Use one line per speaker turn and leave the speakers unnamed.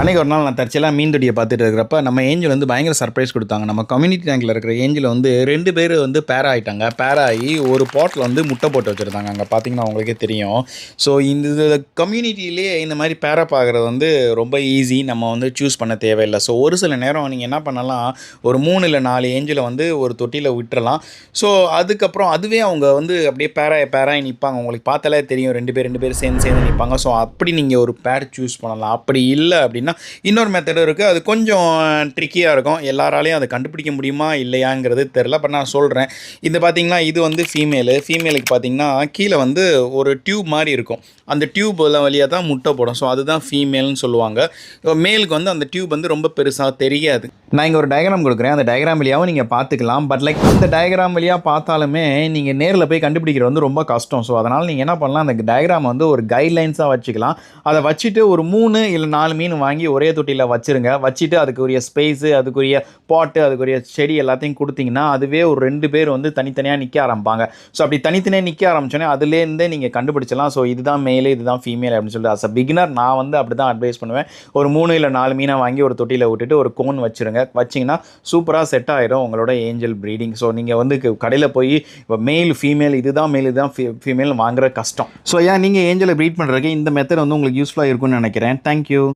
அன்றைக்கி ஒரு நாள் நான் தற்செயலாக மீன் தொட்டியை பார்த்துட்டு இருக்கிறப்ப நம்ம ஏஞ்சல் வந்து பயங்கர சர்ப்ரைஸ் கொடுத்தாங்க. நம்ம கம்யூனிட்டி டேங்கில் இருக்கிற ஏஞ்சல் வந்து 2 பேர் வந்து பேர் ஆகிட்டாங்க. பேர் ஆகி ஒரு பாட்டில் வந்து முட்டை போட்டு வச்சுருந்தாங்க. அங்கே பார்த்தீங்கன்னா உங்களுக்கே தெரியும். ஸோ இந்த கம்யூனிட்டியிலேயே இந்த மாதிரி பேரப் ஆகிறது வந்து ரொம்ப ஈஸி. நம்ம வந்து சூஸ் பண்ண தேவையில்லை. ஸோ ஒரு சில நேரம் நீங்கள் என்ன பண்ணலாம், ஒரு 3 இல்லை 4 ஏஞ்சலை வந்து ஒரு தொட்டியில் விட்டுறலாம். ஸோ அதுக்கப்புறம் அதுவே அவங்க வந்து அப்படியே பேராகி நிற்பாங்க. உங்களுக்கு பார்த்தாலே தெரியும் 2 பேர் சேர்ந்து நிற்பாங்க. ஸோ அப்படி நீங்கள் ஒரு பேர் சூஸ் பண்ணலாம். அப்படி இல்லை அப்படின்னா இன்னொரு மெத்தடும் இருக்குது. அது கொஞ்சம் ட்ரிக்கியாக இருக்கும். எல்லாராலையும் அதை கண்டுபிடிக்க முடியுமா இல்லையாங்கிறது தெரில. பட் நான் சொல்கிறேன். இது பார்த்திங்கன்னா இது வந்து ஃபீமேலுக்கு பார்த்திங்கன்னா கீழே வந்து ஒரு டியூப் மாதிரி இருக்கும். அந்த டியூப் வழியாக தான் முட்டை போடும். ஸோ அதுதான் ஃபீமேல்னு சொல்லுவாங்க. மேலுக்கு வந்து அந்த டியூப் வந்து ரொம்ப பெருசாக தெரியாது. நான் இங்கே ஒரு டயக்ராம் கொடுக்குறேன். அந்த டயக்ராம் வழியாகவும் நீங்கள் பார்த்துக்கலாம். பட் லைக் அந்த டயக்ராம் வழியாக பார்த்தாலுமே நீங்கள் நேரில் போய் கண்டுபிடிக்கிறது வந்து ரொம்ப கஷ்டம். ஸோ அதனால் நீங்கள் என்ன பண்ணலாம், அந்த டயக்ராம் வந்து ஒரு கைட்லைன்ஸாக வச்சுக்கலாம். அதை வச்சுட்டு ஒரு 3 இல்லை 4 மீன் வாங்கி ஒரே தொட்டியில் வச்சுருங்க. வச்சுட்டு அதுக்குரிய ஸ்பேஸு, அதுக்குரிய பாட்டு, அதுக்குரிய செடி எல்லாத்தையும் கொடுத்தீங்கன்னா அதுவே ஒரு 2 பேர் வந்து தனித்தனியாக நிற்க ஆரம்பிப்பாங்க. ஸோ அப்படி தனித்தனியாக நிற்க ஆரம்பிச்சோன்னே அதுலேருந்தே நீங்கள் கண்டுபிடிச்சலாம். ஸோ இதுதான் மேல், இதுதான் ஃபீமேல் அப்படின்னு சொல்லிட்டு அஸ் அ பிகினர் நான் வந்து அப்படி தான் அட்வைஸ் பண்ணுவேன். ஒரு 3 இல்லை 4 மீனை வாங்கி ஒரு தொட்டியில் விட்டுட்டு ஒரு கோன் வச்சுருங்க. வச்சிங்கன்னா சூப்பராக செட் ஆகிடும் உங்களோட ஏஞ்சல் ப்ரீடிங். ஸோ நீங்கள் வந்து கடையில் போய் இப்போ மேல் ஃபீமேல் இதுதான் மேல் இதுதான் ஃபீமேல் வாங்குற கஷ்டம். ஸோ ஏன் நீங்கள் ஏஞ்சலை ப்ரீட் பண்ணுறதுக்கு இந்த மெத்தட் வந்து உங்களுக்கு யூஸ்ஃபுல்லாக இருக்கும்னு நினைக்கிறேன். தேங்க்யூ.